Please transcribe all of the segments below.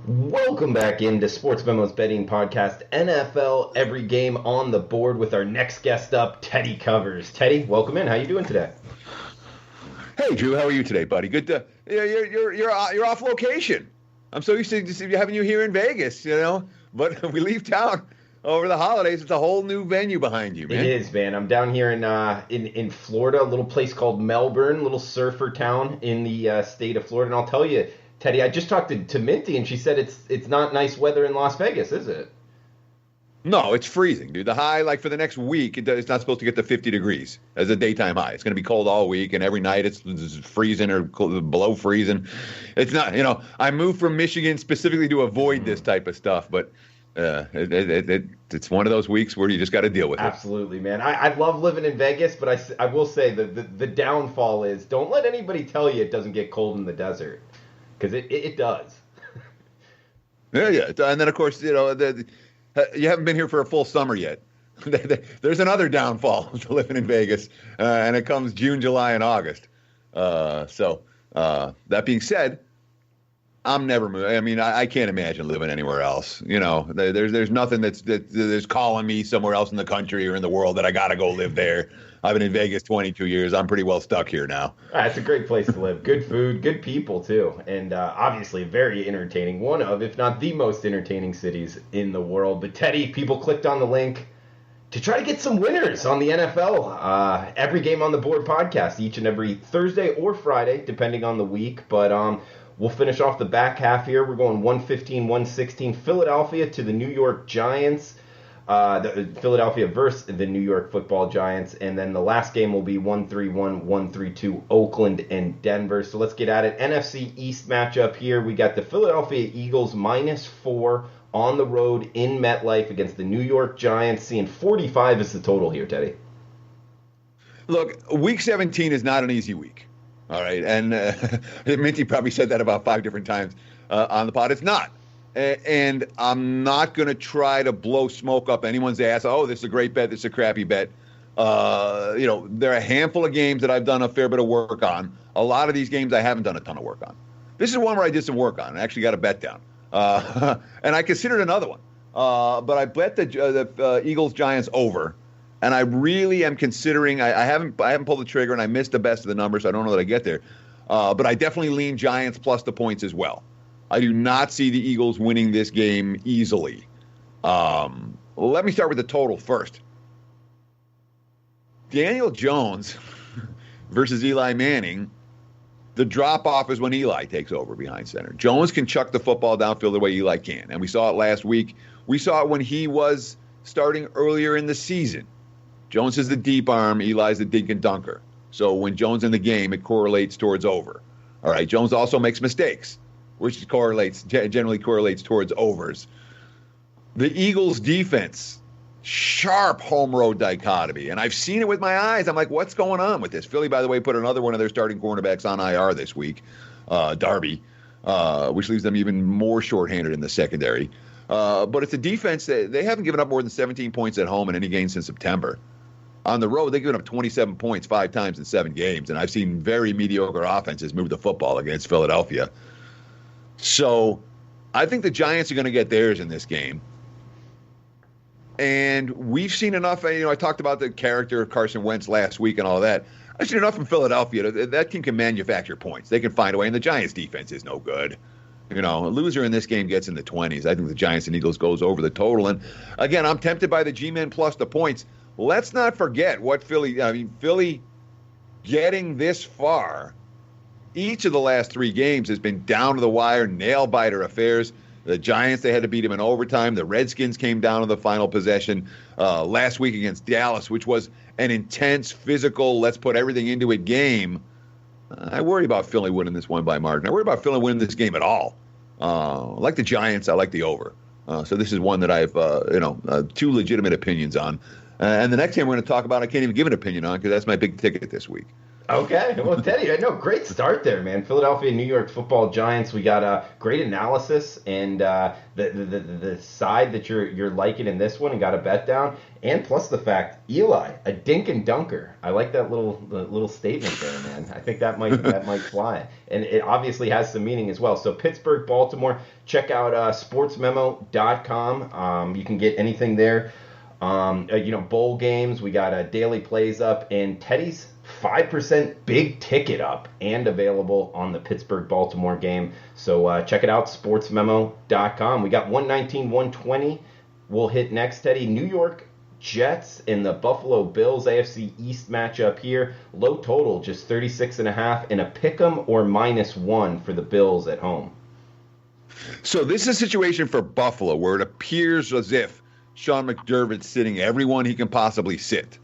Welcome back into Sports Memo's Betting Podcast, NFL Every Game on the Board with our next guest up, Teddy Covers. Teddy, welcome in. How you doing today? Hey, Drew. How are you today, buddy? Good to you're off location. I'm so used to having you here in Vegas, But we leave town over the holidays. It's a whole new venue behind you, man. It is, man. I'm down here in Florida, a little place called Melbourne, a little surfer town in the state of Florida. And I'll tell you, Teddy, I just talked to Minty, and she said it's not nice weather in Las Vegas, is it? No, it's freezing, dude. The high, for the next week, it's not supposed to get to 50 degrees as a daytime high. It's going to be cold all week, and every night it's freezing or below freezing. It's not, I moved from Michigan specifically to avoid this type of stuff, but it's one of those weeks where you just got to deal with it. Absolutely, man. I love living in Vegas, but I will say the downfall is don't let anybody tell you it doesn't get cold in the desert, because it does. Yeah. And then, of course, you haven't been here for a full summer yet. There's another downfall to living in Vegas, and it comes June, July, and August. So that being said, I'm never moving. I mean, I can't imagine living anywhere else. There's nothing that's calling me somewhere else in the country or in the world that I got to go live there. I've been in Vegas 22 years. I'm pretty well stuck here now. It's a great place to live. Good food, good people, too. And obviously very entertaining. One of, if not the most entertaining cities in the world. But Teddy, people clicked on the link to try to get some winners on the NFL Every Game on the Board podcast each and every Thursday or Friday, depending on the week. But we'll finish off the back half here. We're going 115-116 Philadelphia to the New York Giants. The Philadelphia versus the New York Football Giants. And then the last game will be 131-132 Oakland and Denver. So let's get at it. NFC East matchup here. We got the Philadelphia Eagles -4 on the road in MetLife against the New York Giants. Seeing 45 is the total here, Teddy. Look, Week 17 is not an easy week. All right. And Minty probably said that about 5 different times on the pod. It's not. And I'm not going to try to blow smoke up anyone's ass. Oh, this is a great bet. This is a crappy bet. There are a handful of games that I've done a fair bit of work on. A lot of these games I haven't done a ton of work on. This is one where I did some work on. I actually got a bet down. And I considered another one. But I bet the Eagles-Giants over. And I really am considering, I haven't pulled the trigger, and I missed the best of the numbers, so I don't know that I get there. But I definitely lean Giants plus the points as well. I do not see the Eagles winning this game easily. Let me start with the total first. Daniel Jones versus Eli Manning, the drop-off is when Eli takes over behind center. Jones can chuck the football downfield the way Eli can, and we saw it last week. We saw it when he was starting earlier in the season. Jones is the deep arm, Eli's the dink and dunker. So when Jones in the game, it correlates towards over. All right, Jones also makes mistakes, which generally correlates towards overs. The Eagles' defense, sharp home road dichotomy. And I've seen it with my eyes. I'm like, what's going on with this? Philly, by the way, put another one of their starting cornerbacks on IR this week, Darby, which leaves them even more shorthanded in the secondary. But it's a defense that they haven't given up more than 17 points at home in any game since September. On the road, they've given up 27 points 5 times in 7 games. And I've seen very mediocre offenses move the football against Philadelphia. So I think the Giants are going to get theirs in this game. And we've seen enough. I talked about the character of Carson Wentz last week and all that. I've seen enough from Philadelphia. That team can manufacture points. They can find a way. And the Giants' defense is no good. A loser in this game gets in the 20s. I think the Giants and Eagles goes over the total. And, again, I'm tempted by the G-Men plus the points. Let's not forget what Philly getting this far. Each of the last 3 games has been down to the wire, nail-biter affairs. The Giants, they had to beat them in overtime. The Redskins came down to the final possession last week against Dallas, which was an intense, physical, let's put everything into it game. I worry about Philly winning this one by margin. I worry about Philly winning this game at all. I like the Giants. I like the over. So this is one that I have, 2 legitimate opinions on. And the next game we're going to talk about, I can't even give an opinion on because that's my big ticket this week. Okay, well, Teddy, I know, great start there, man. Philadelphia, New York Football Giants. We got a great analysis and the side that you're liking in this one, and got a bet down, and plus the fact Eli, a dink and dunker. I like that little statement there, man. I think that might fly, and it obviously has some meaning as well. So Pittsburgh, Baltimore. Check out sportsmemo.com. You can get anything there. Bowl games. We got daily plays up, and Teddy's 5% big ticket up and available on the Pittsburgh-Baltimore game. So check it out, sportsmemo.com. We got 119, 120. We'll hit next, Teddy. New York Jets and the Buffalo Bills AFC East matchup here. Low total, just 36.5, and a pick'em or -1 for the Bills at home. So this is a situation for Buffalo where it appears as if Sean McDermott's sitting everyone he can possibly sit.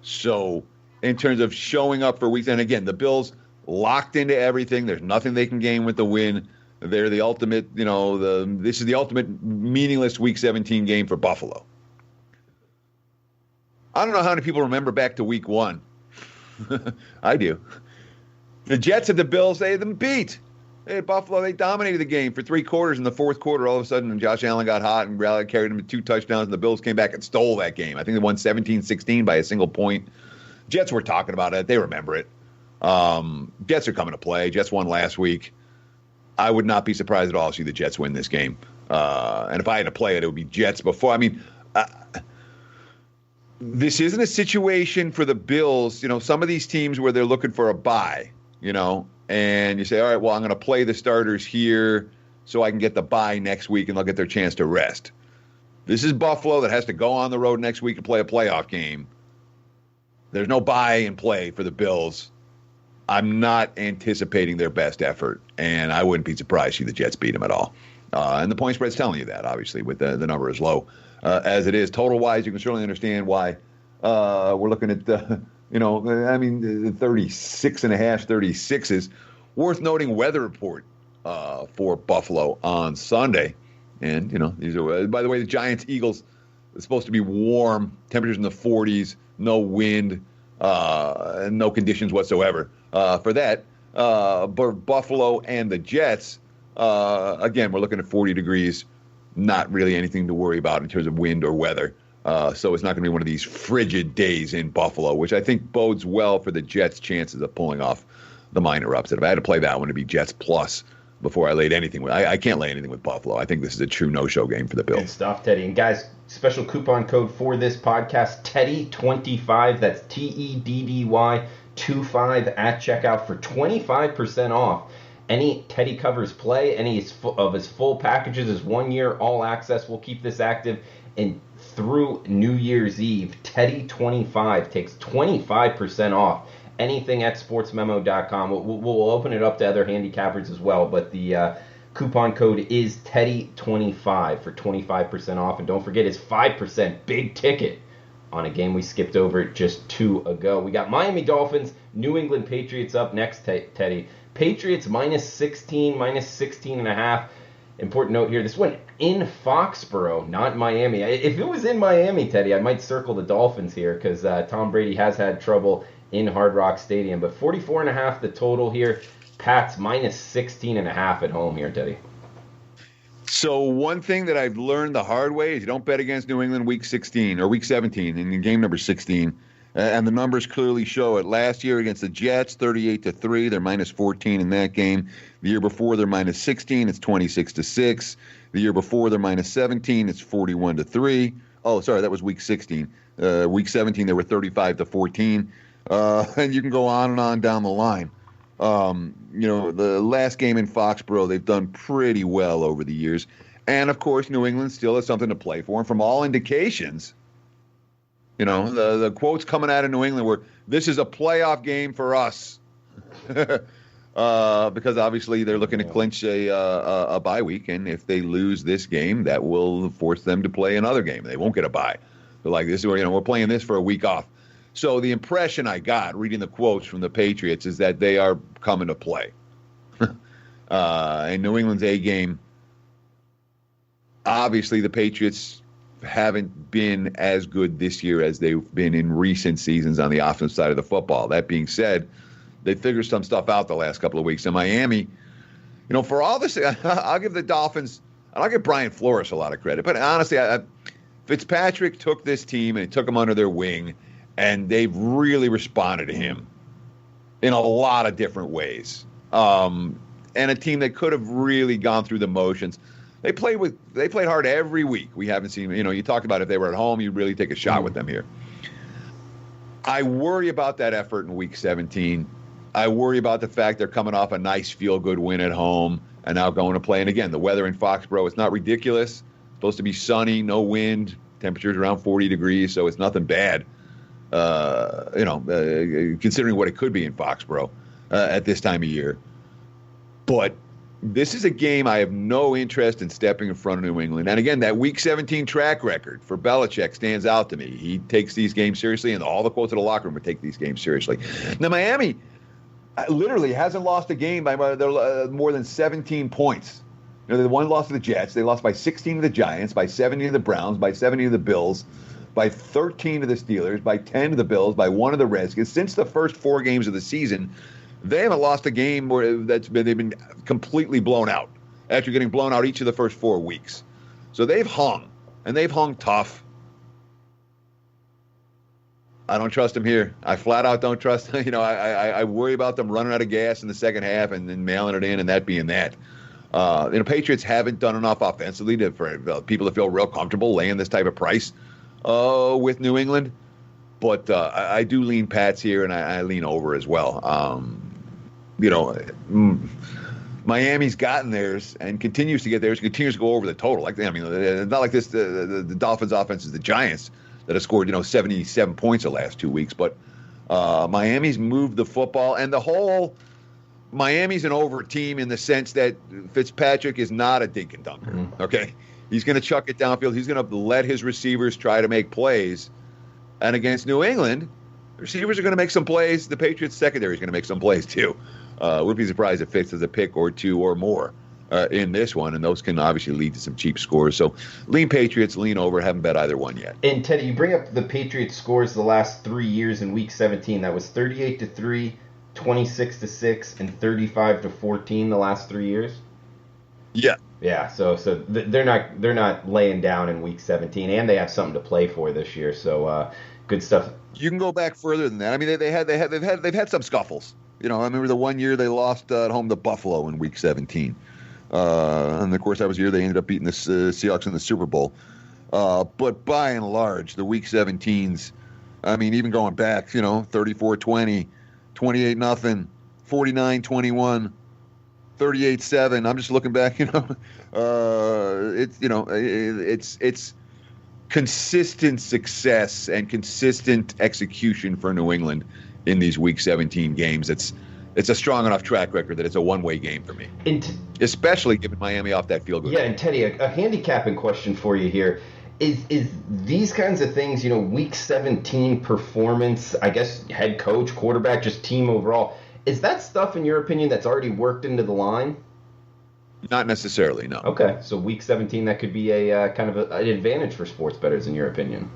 So in terms of showing up for weeks, and again, the Bills locked into everything. There's nothing they can gain with the win. They're the ultimate, this is the ultimate meaningless Week 17 game for Buffalo. I don't know how many people remember back to Week 1. I do. The Jets had the Bills, they had them beat. They had Buffalo, they dominated the game for 3 quarters. In the fourth quarter, all of a sudden, Josh Allen got hot and carried him to 2 touchdowns, and the Bills came back and stole that game. I think they won 17-16 by a single point. Jets were talking about it. They remember it. Jets are coming to play. Jets won last week. I would not be surprised at all to see the Jets win this game. And if I had to play it, it would be Jets before. I mean, this isn't a situation for the Bills. Some of these teams where they're looking for a bye, and you say, all right, well, I'm going to play the starters here so I can get the bye next week and they'll get their chance to rest. This is Buffalo that has to go on the road next week and play a playoff game. There's no bye in play for the Bills. I'm not anticipating their best effort, and I wouldn't be surprised to see the Jets beat them at all. And the point spread's telling you that, obviously, with the number as low as it is. Total-wise, you can certainly understand why we're looking at, 36.5, 36s. Worth noting, weather report for Buffalo on Sunday. And, these are, by the way, the Giants-Eagles is supposed to be warm, temperatures in the 40s, no wind, no conditions whatsoever for that. But Buffalo and the Jets, again, we're looking at 40 degrees, not really anything to worry about in terms of wind or weather. So it's not going to be one of these frigid days in Buffalo, which I think bodes well for the Jets' chances of pulling off the minor upset. If I had to play that one, it'd be Jets plus before I laid anything with. I can't lay anything with Buffalo. I think this is a true no-show game for the Bills. Good stuff, Teddy. And guys, special coupon code for this podcast, Teddy25. That's TEDDY 25 at checkout for 25% off. Any Teddy covers play, any of his full packages is 1 year all access. We'll keep this active and through New Year's Eve. Teddy25 takes 25% off anything at sportsmemo.com. We'll open it up to other handicappers as well, but the coupon code is Teddy25 for 25% off. And don't forget, it's 5% big ticket on a game we skipped over just 2 ago. We got Miami Dolphins, New England Patriots up next, Teddy. Patriots -16, -16.5. Important note here, this one in Foxborough, not Miami. If it was in Miami, Teddy, I might circle the Dolphins here because Tom Brady has had trouble in Hard Rock Stadium. But 44.5 the total here. Pats -16.5 at home here, Teddy. So one thing that I've learned the hard way is you don't bet against New England Week 16 or Week 17 in game number 16. And the numbers clearly show it. Last year against the Jets, 38-3. They're -14 in that game. The year before, they're -16. It's 26-6. The year before, they're -17. It's 41-3. Oh, sorry, that was Week 16. Week 17, they were 35-14. And you can go on and on down the line. The last game in Foxborough, they've done pretty well over the years. And, of course, New England still has something to play for. And from all indications, the quotes coming out of New England were, this is a playoff game for us. Because obviously they're looking to clinch a bye week. And if they lose this game, that will force them to play another game. They won't get a bye. They're like, this is where, we're playing this for a week off. So the impression I got reading the quotes from the Patriots is that they are coming to play. And New England's A game, obviously the Patriots haven't been as good this year as they've been in recent seasons on the offensive side of the football. That being said, they figured some stuff out the last couple of weeks. And Miami, for all this, I'll give the Dolphins, and I'll give Brian Flores a lot of credit. But honestly, Fitzpatrick took this team and he took them under their wing, and they've really responded to him in a lot of different ways. And a team that could have really gone through the motions. They played hard every week. We haven't seen, you talked about if they were at home, you'd really take a shot with them here. I worry about that effort in week 17. I worry about the fact they're coming off a nice feel-good win at home and now going to play. And again, the weather in Foxborough, it's not ridiculous. It's supposed to be sunny, no wind, temperatures around 40 degrees, so it's nothing bad, considering what it could be in Foxborough at this time of year. But this is a game I have no interest in stepping in front of New England. And again, that Week 17 track record for Belichick stands out to me. He takes these games seriously, and all the quotes in the locker room would take these games seriously. Now, Miami literally hasn't lost a game by more than 17 points. They won, lost to the Jets. They lost by 16 to the Giants, by 70 to the Browns, by 70 to the Bills, by 13 to the Steelers, by 10 to the Bills, by 1 to the Redskins. Since the first 4 games of the season, they haven't lost a game where they've been completely blown out after getting blown out each of the first 4 weeks. So they've hung, and they've hung tough. I don't trust them here. I flat out don't trust them. I worry about them running out of gas in the second half and then mailing it in and that being that. Patriots haven't done enough offensively for people to feel real comfortable laying this type of price with New England. But I do lean Pats here, and I lean over as well. Miami's gotten theirs and continues to get theirs, continues to go over the total. It's not like this. The Dolphins' offense is the Giants that have scored 77 points the last 2 weeks. But Miami's moved the football, and the whole Miami's an over team in the sense that Fitzpatrick is not a dink and dunker. Mm-hmm. Okay, he's going to chuck it downfield. He's going to let his receivers try to make plays. And against New England, the receivers are going to make some plays. The Patriots' secondary is going to make some plays too. Wouldn't be surprised if Fitz has a pick or 2 or more in this one, and those can obviously lead to some cheap scores. So lean Patriots, lean over. Haven't bet either one yet. And Teddy, you bring up the Patriots scores the last 3 years in Week 17. That was 38-3, 26-6, and 35-14 the last 3 years. Yeah. Yeah. So they're not laying down in Week 17, and they have something to play for this year. So good stuff. You can go back further than that. I mean, they've had some scuffles. I remember the one year they lost at home to Buffalo in Week 17. And, of course, that was the year they ended up beating the Seahawks in the Super Bowl. But by and large, the Week 17s, even going back, 34-20, 28-0, 49-21, 38-7. I'm just looking back, it's consistent success and consistent execution for New England in these Week 17 games. It's a strong enough track record that it's a one-way game for me, especially given Miami off that field goal. Yeah, and Teddy, a handicapping question for you here. Is these kinds of things, Week 17 performance, I guess head coach, quarterback, just team overall, is that stuff, in your opinion, that's already worked into the line? Not necessarily, no. Okay, so Week 17, that could be a kind of an advantage for sports bettors, in your opinion.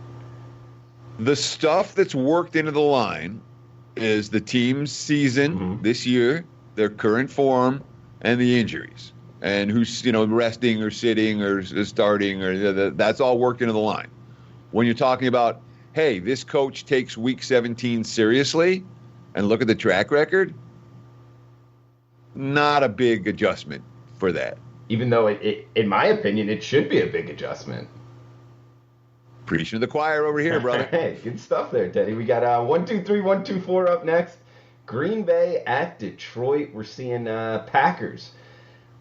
The stuff that's worked into the line is the team's season this year, their current form, and the injuries. And who's, resting or sitting or starting, or that's all worked into the line. When you're talking about, hey, this coach takes Week 17 seriously, and look at the track record, not a big adjustment for that. Even though, in my opinion, it should be a big adjustment. Preaching to the choir over here, brother. Hey, good stuff there, Teddy. We got 1, 2, 3, 1, 2, 4 up next. Green Bay at Detroit. We're seeing Packers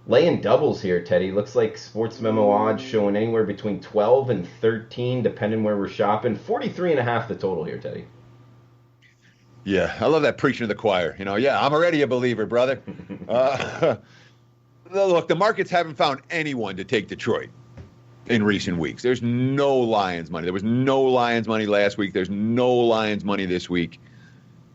laying doubles here, Teddy. Looks like Sports Memo odds showing anywhere between 12 and 13, depending where we're shopping. 43.5 the total here, Teddy. Yeah, I love that preaching to the choir. Yeah, I'm already a believer, brother. Look, the markets haven't found anyone to take Detroit in recent weeks. There's no Lions money. There was no Lions money last week. There's no Lions money this week.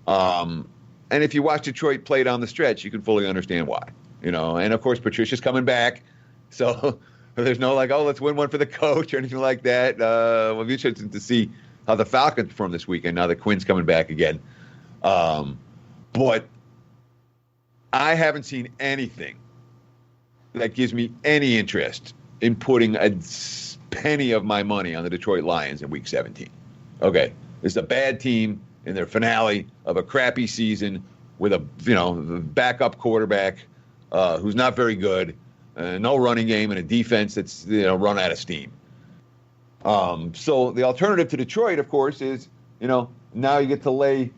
And if you watch Detroit play down the stretch, you can fully understand why. And of course, Patricia's coming back. So There's no like, oh, let's win one for the coach or anything like that. We'll be interested to see how the Falcons perform this weekend now that Quinn's coming back again. But I haven't seen anything that gives me any interest in putting a penny of my money on the Detroit Lions in Week 17. Okay, it's a bad team in their finale of a crappy season with a backup quarterback who's not very good, no running game, and a defense that's run out of steam. So the alternative to Detroit, of course, is now you get to lay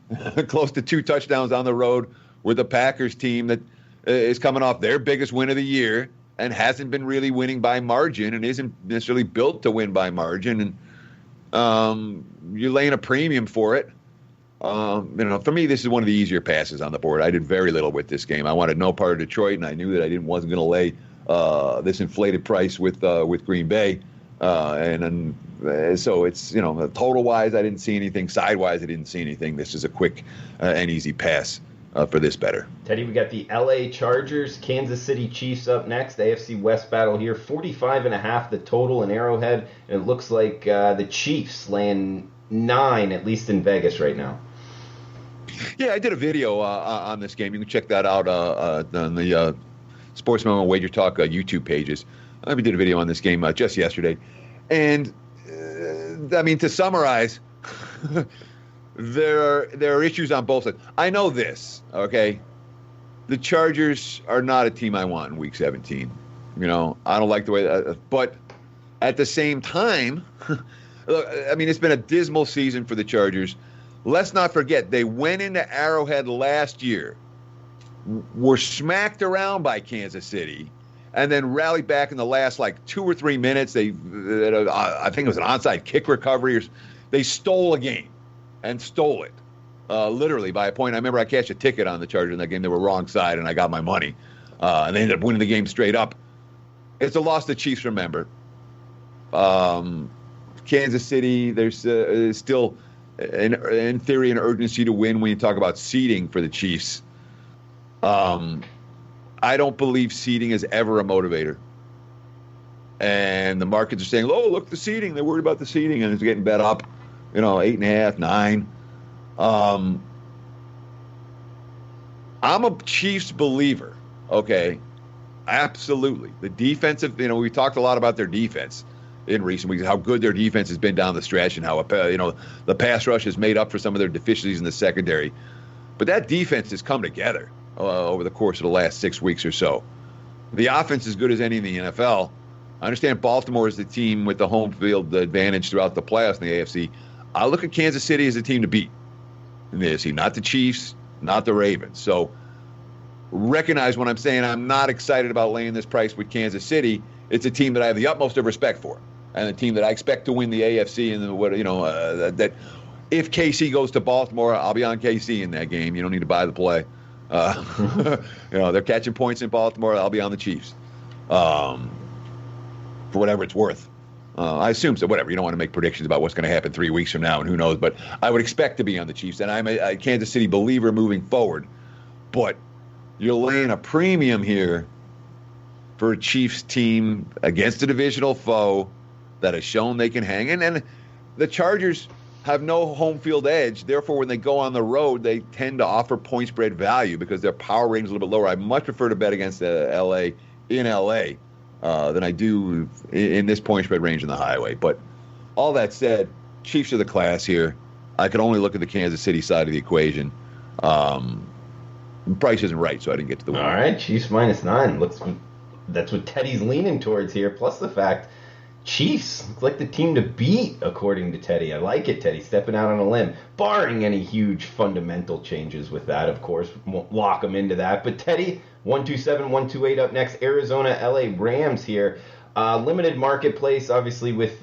close to 2 touchdowns on the road with a Packers team that is coming off their biggest win of the year and hasn't been really winning by margin and isn't necessarily built to win by margin. And you're laying a premium for it. For me, this is one of the easier passes on the board. I did very little with this game. I wanted no part of Detroit, and I knew that I wasn't going to lay this inflated price with Green Bay. So it's, total-wise, I didn't see anything. Side-wise, I didn't see anything. This is a quick and easy pass for this better. Teddy, we got the L.A. Chargers, Kansas City Chiefs up next. AFC West battle here. 45.5 the total in Arrowhead. And it looks like the Chiefs laying 9, at least in Vegas right now. Yeah, I did a video on this game. You can check that out on the Sports Memo Wager Talk YouTube pages. We did a video on this game just yesterday. And, to summarize, there are issues on both sides. I know this, okay? The Chargers are not a team I want in Week 17. I don't like the way but at the same time, look, it's been a dismal season for the Chargers. Let's not forget, they went into Arrowhead last year, were smacked around by Kansas City, and then rallied back in the last 2 or 3 minutes. I think it was an onside kick recovery. They stole a game and stole it, literally by a point. I remember I cashed a ticket on the Chargers in that game. They were wrong side, and I got my money. And they ended up winning the game straight up. It's a loss the Chiefs remember. Kansas City, there's still, in theory, an urgency to win when you talk about seeding for the Chiefs. I don't believe seeding is ever a motivator. And the markets are saying, oh, look, the seeding. They're worried about the seeding, and it's getting bet up, 8.5, 9. I'm a Chiefs believer, okay? Absolutely. The defensive, we talked a lot about their defense in recent weeks, how good their defense has been down the stretch and how, the pass rush has made up for some of their deficiencies in the secondary. But that defense has come together over the course of the last 6 weeks or so. The offense is as good as any in the NFL. I understand Baltimore is the team with the home field advantage throughout the playoffs in the AFC. I look at Kansas City as a team to beat in the AFC, not the Chiefs, not the Ravens. So recognize when I'm saying I'm not excited about laying this price with Kansas City. It's a team that I have the utmost of respect for, and a team that I expect to win the AFC. And that if KC goes to Baltimore, I'll be on KC in that game. You don't need to buy the play. They're catching points in Baltimore. I'll be on the Chiefs for whatever it's worth. I assume so. Whatever. You don't want to make predictions about what's going to happen 3 weeks from now, and who knows. But I would expect to be on the Chiefs, and I'm a Kansas City believer moving forward. But you're laying a premium here for a Chiefs team against a divisional foe that has shown they can hang. And the Chargers have no home field edge. Therefore, when they go on the road, they tend to offer point spread value because their power rating is a little bit lower. I much prefer to bet against L.A. in L.A. Than I do in this point spread range in the highway. But all that said, Chiefs are the class here. I could only look at the Kansas City side of the equation. Price isn't right, so I didn't get to the win. All right, Chiefs -9. That's what Teddy's leaning towards here, plus the fact Chiefs look like the team to beat, according to Teddy. I like it, Teddy, stepping out on a limb, barring any huge fundamental changes with that, of course. Won't lock them into that. But Teddy, 127, 128 up next. Arizona, LA Rams here. Limited marketplace, obviously, with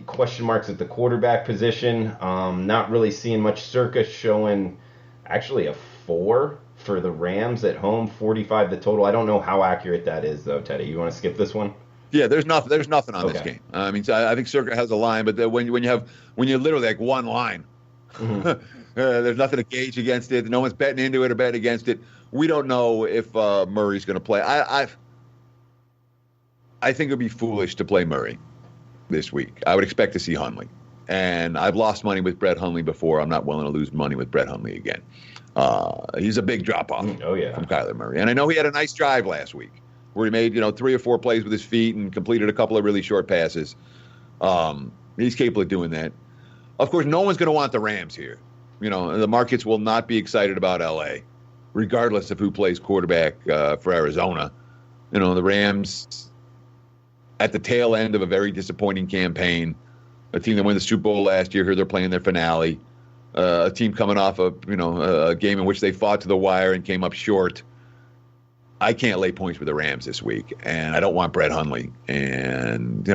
question marks at the quarterback position. Not really seeing much. Circa showing actually a 4 for the Rams at home, 45 the total. I don't know how accurate that is, though, Teddy. You want to skip this one? Yeah, there's nothing on this game. I think Circa has a line, but when you're literally like one line, mm-hmm. There's nothing to gauge against it. No one's betting into it or betting against it. We don't know if Murray's going to play. I think it would be foolish to play Murray this week. I would expect to see Hundley. And I've lost money with Brett Hundley before. I'm not willing to lose money with Brett Hundley again. He's a big drop-off from Kyler Murray. And I know he had a nice drive last week where he made 3 or 4 plays with his feet and completed a couple of really short passes. He's capable of doing that. Of course, no one's going to want the Rams here. The markets will not be excited about L.A., regardless of who plays quarterback for Arizona. The Rams, at the tail end of a very disappointing campaign, a team that won the Super Bowl last year, here they're playing their finale. A team coming off a game in which they fought to the wire and came up short. I can't lay points with the Rams this week, and I don't want Brett Hundley. And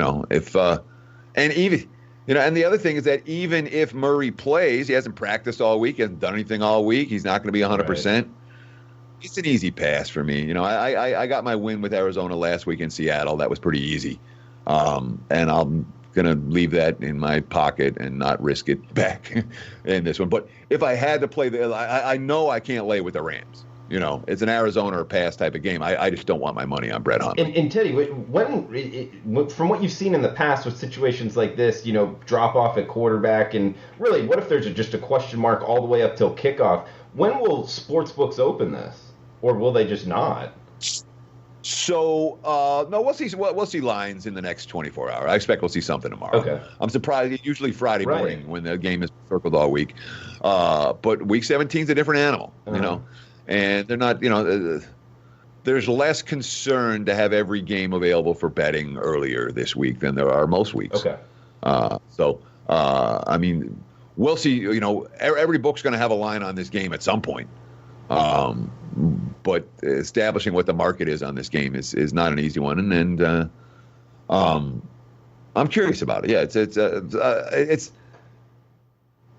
and the other thing is that even if Murray plays, he hasn't practiced all week, he hasn't done anything all week. He's not going to be 100%. Right. It's an easy pass for me. I got my win with Arizona last week in Seattle. That was pretty easy, and I'm going to leave that in my pocket and not risk it back in this one. But if I had to play, I know I can't lay with the Rams. It's an Arizona or pass type of game. I just don't want my money on Brett Hundley. And Teddy, from what you've seen in the past with situations like this, drop off at quarterback, and really, what if there's just a question mark all the way up till kickoff? When will sportsbooks open this, or will they just not? So no, we'll see. We'll see lines in the next 24 hours. I expect we'll see something tomorrow. Okay. I'm surprised. Usually Friday morning when the game is circled all week, but week 17 is a different animal. And they're not. There's less concern to have every game available for betting earlier this week than there are most weeks. Okay. I mean, we'll see. Every book's going to have a line on this game at some point. But establishing what the market is on this game is not an easy one, and I'm curious about it. Yeah,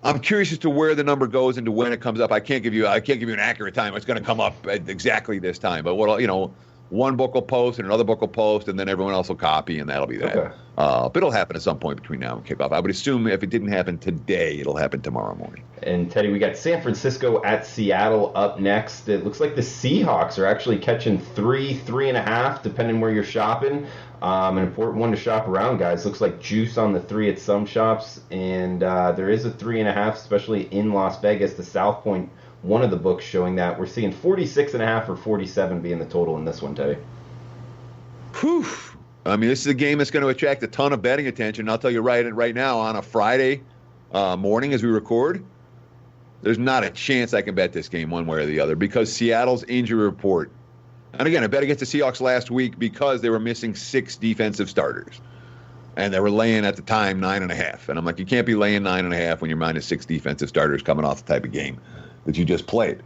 I'm curious as to where the number goes and to when it comes up. I can't give you an accurate time. It's going to come up at exactly this time. But one book will post and another book will post, and then everyone else will copy, and that'll be that. Okay. But it'll happen at some point between now and kickoff. I would assume if it didn't happen today, it'll happen tomorrow morning. And Teddy, we got San Francisco at Seattle up next. It looks like the Seahawks are actually catching 3.5, depending where you're shopping. An important one to shop around, guys. Looks like juice on the 3 at some shops, and there is a 3.5, especially in Las Vegas. The South Point, one of the books showing that. We're seeing 46.5 or 47 being the total in this one, Teddy. Whew. I mean, this is a game that's going to attract a ton of betting attention. And I'll tell you right now, on a Friday morning as we record, there's not a chance I can bet this game one way or the other because Seattle's injury report. And again, I bet against the Seahawks last week because they were missing 6 defensive starters. And they were laying at the time 9.5. And I'm like, you can't be laying 9.5 when you're minus 6 defensive starters coming off the type of game that you just played.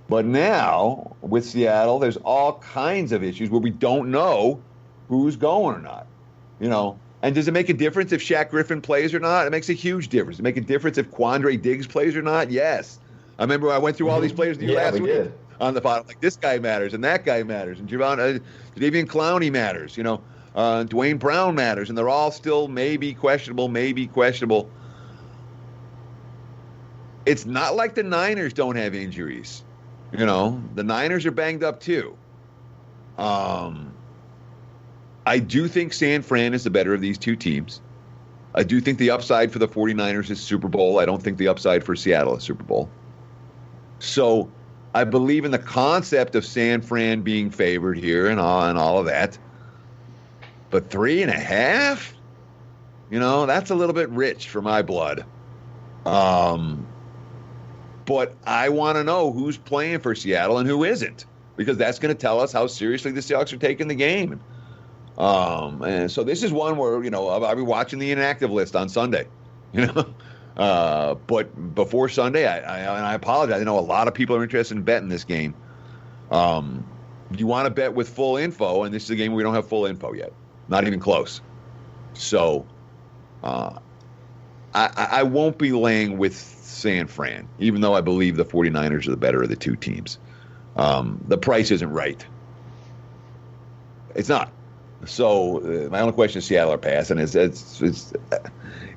But now, with Seattle, there's all kinds of issues where we don't know who's going or not. And does it make a difference if Shaq Griffin plays or not? It makes a huge difference. Does it make a difference if Quandre Diggs plays or not? Yes. I remember I went through all these players last week on the bottom. Like, this guy matters, and that guy matters, and Jadeveon Clowney matters, Dwayne Brown matters, and they're all still maybe questionable. It's not like the Niners don't have injuries. The Niners are banged up too. I do think San Fran is the better of these two teams. I do think the upside for the 49ers is Super Bowl. I don't think the upside for Seattle is Super Bowl. So I believe in the concept of San Fran being favored here and all of that. But 3.5? That's a little bit rich for my blood. But I want to know who's playing for Seattle and who isn't, because that's going to tell us how seriously the Seahawks are taking the game. And so this is one where, I'll be watching the inactive list on Sunday, but before Sunday, I apologize. I know a lot of people are interested in betting this game. You want to bet with full info, and this is a game where we don't have full info yet, not even close. So I won't be laying with San Fran, even though I believe the 49ers are the better of the two teams. The price isn't right. It's not. So my only question is Seattle or pass, and it's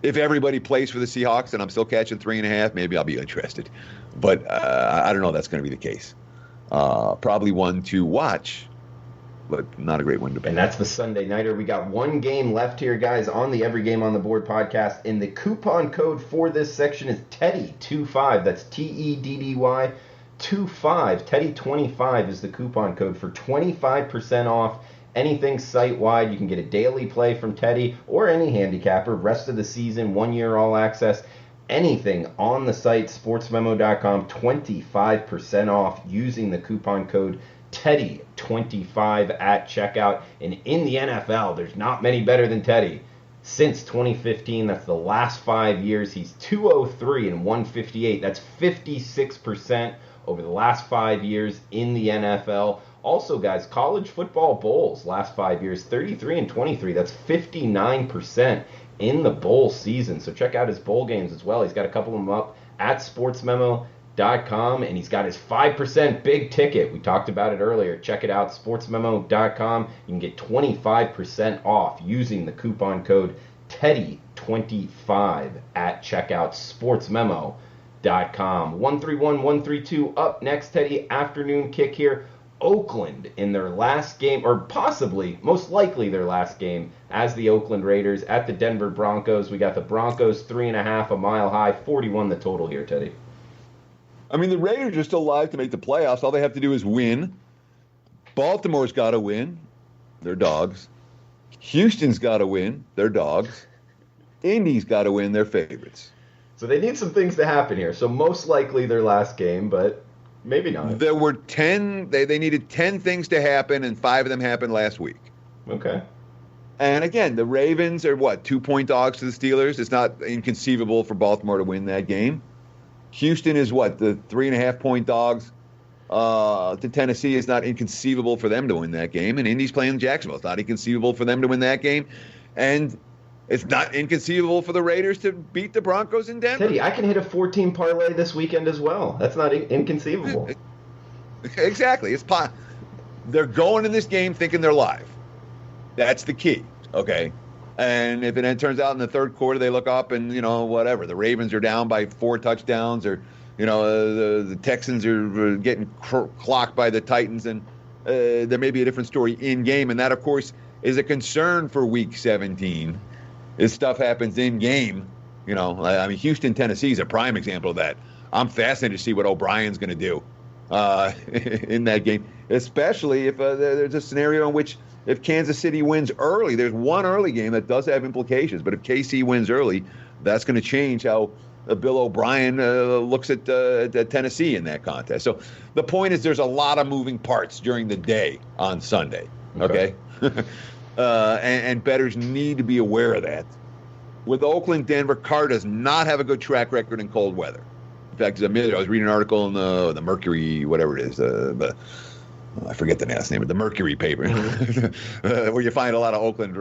if everybody plays for the Seahawks and I'm still catching 3.5, maybe I'll be interested. But I don't know if that's going to be the case. Probably one to watch but not a great win to bet. And that's the Sunday nighter. We got one game left here, guys, on the Every Game on the Board podcast. And the coupon code for this section is Teddy25. That's TEDDY 25. Teddy25 is the coupon code for 25% off anything site-wide. You can get a daily play from Teddy or any handicapper, rest of the season, 1 year all access, anything on the site, sportsmemo.com, 25% off using the coupon code Teddy25 at checkout. And in the NFL, there's not many better than Teddy. Since 2015, that's the last 5 years, he's 203 and 158. That's 56% over the last 5 years in the NFL. Also, guys, college football bowls last 5 years, 33 and 23. That's 59% in the bowl season. So check out his bowl games as well. He's got a couple of them up at sportsmemo.com, and he's got his 5% big ticket. We talked about it earlier. Check it out, sportsmemo.com. You can get 25% off using the coupon code Teddy25 at checkout, sportsmemo.com. 131, 132 up next, Teddy. Afternoon kick here. Oakland in their last game, or possibly, most likely their last game as the Oakland Raiders at the Denver Broncos. We got the Broncos 3.5, a mile high, 41 the total here, Teddy. I mean, the Raiders are still alive to make the playoffs. All they have to do is win. Baltimore's got to win. They're dogs. Houston's got to win. They're dogs. Indy's got to win. They're favorites. So they need some things to happen here. So most likely their last game, but maybe not. There were 10. They needed 10 things to happen, and 5 of them happened last week. Okay. And again, the Ravens are 2-point dogs to the Steelers. It's not inconceivable for Baltimore to win that game. Houston is the 3.5-point dogs to Tennessee. It's not inconceivable for them to win that game. And Indy's playing Jacksonville. It's not inconceivable for them to win that game. And it's not inconceivable for the Raiders to beat the Broncos in Denver. Teddy, I can hit a 14 parlay this weekend as well. That's not inconceivable. Exactly. They're going in this game thinking they're live. That's the key, okay? And if it turns out in the third quarter they look up and, whatever, the Ravens are down by 4 touchdowns, or, the Texans are getting clocked by the Titans, and there may be a different story in game. And that, of course, is a concern for Week 17. This stuff happens in game. I mean, Houston, Tennessee is a prime example of that. I'm fascinated to see what O'Brien's going to do in that game, especially if there's a scenario in which if Kansas City wins early, there's one early game that does have implications. But if KC wins early, that's going to change how Bill O'Brien looks at Tennessee in that contest. So the point is there's a lot of moving parts during the day on Sunday, okay? And bettors need to be aware of that. With Oakland, Denver, Carr does not have a good track record in cold weather. In fact, I was reading an article in the Mercury, whatever it is, I forget the last name of the Mercury paper, where you find a lot of Oakland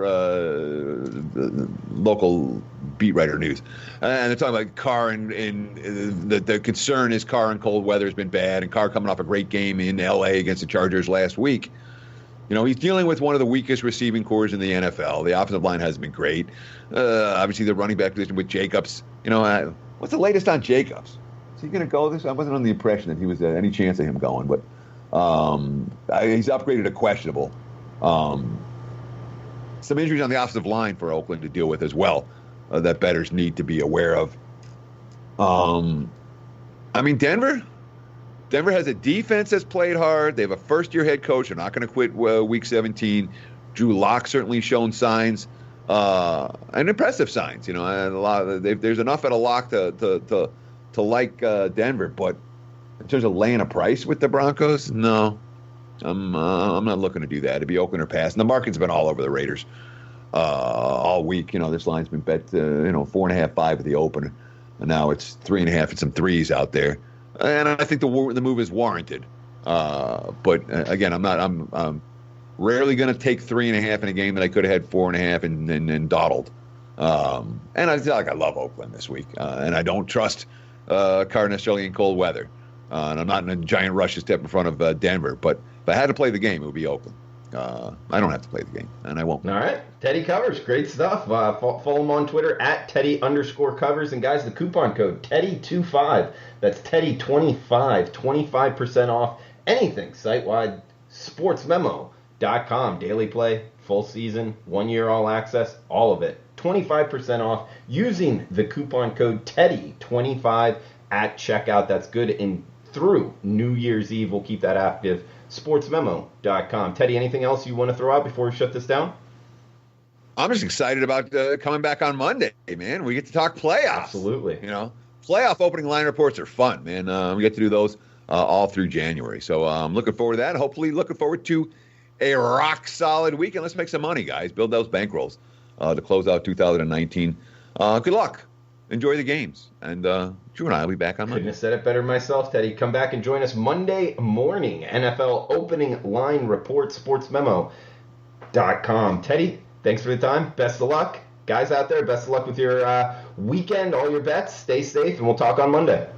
local beat writer news. And they're talking about Carr, and the concern is Carr in cold weather has been bad, and Carr coming off a great game in L.A. against the Chargers last week. He's dealing with one of the weakest receiving corps in the NFL. The offensive line hasn't been great. Obviously, the running back position with Jacobs. What's the latest on Jacobs? Is he going to go this? I wasn't under the impression that he was any chance of him going, but he's upgraded to questionable. Some injuries on the offensive line for Oakland to deal with as well that bettors need to be aware of. I mean, Denver has a defense that's played hard. They have a first-year head coach. They're not going to quit Week 17. Drew Lock certainly shown signs, and impressive signs. There's enough at a lock to like Denver, but in terms of laying a price with the Broncos, no, I'm not looking to do that. It'd be Oakland or pass. And the market's been all over the Raiders all week. This line's been bet 4.5, 5 at the open, and now it's 3.5 and some threes out there. And I think the move is warranted. But again, I'm rarely going to take 3.5 in a game that I could have had 4.5 and dawdled. And I feel like I love Oakland this week, and I don't trust Carr necessarily in cold weather. And I'm not in a giant rush to step in front of Denver. But if I had to play the game, it would be Oakland. I don't have to play the game, and I won't. All right. Teddy covers. Great stuff. Follow him on Twitter at Teddy_covers. And, guys, the coupon code, Teddy25. That's Teddy25. 25% off anything site-wide. sportsmemo.com. sportsmemo-podcast.com. Daily play, full season, 1 year all access, all of it. 25% off using the coupon code TEDDY25 at checkout. That's good in through New Year's Eve. We'll keep that active. sportsmemo.com. Teddy, anything else you want to throw out before we shut this down? I'm just excited about coming back on Monday, man. We get to talk playoffs. Absolutely. Playoff opening line reports are fun, man. We get to do those all through January. So I'm looking forward to that. Hopefully looking forward to a rock-solid weekend. Let's make some money, guys. Build those bankrolls to close out 2019. Good luck. Enjoy the games. And Drew and I will be back on Monday. Couldn't have said it better myself, Teddy. Come back and join us Monday morning. NFL opening line report, sportsmemo.com. Teddy, thanks for the time. Best of luck. Guys out there, best of luck with your weekend, all your bets. Stay safe, and we'll talk on Monday.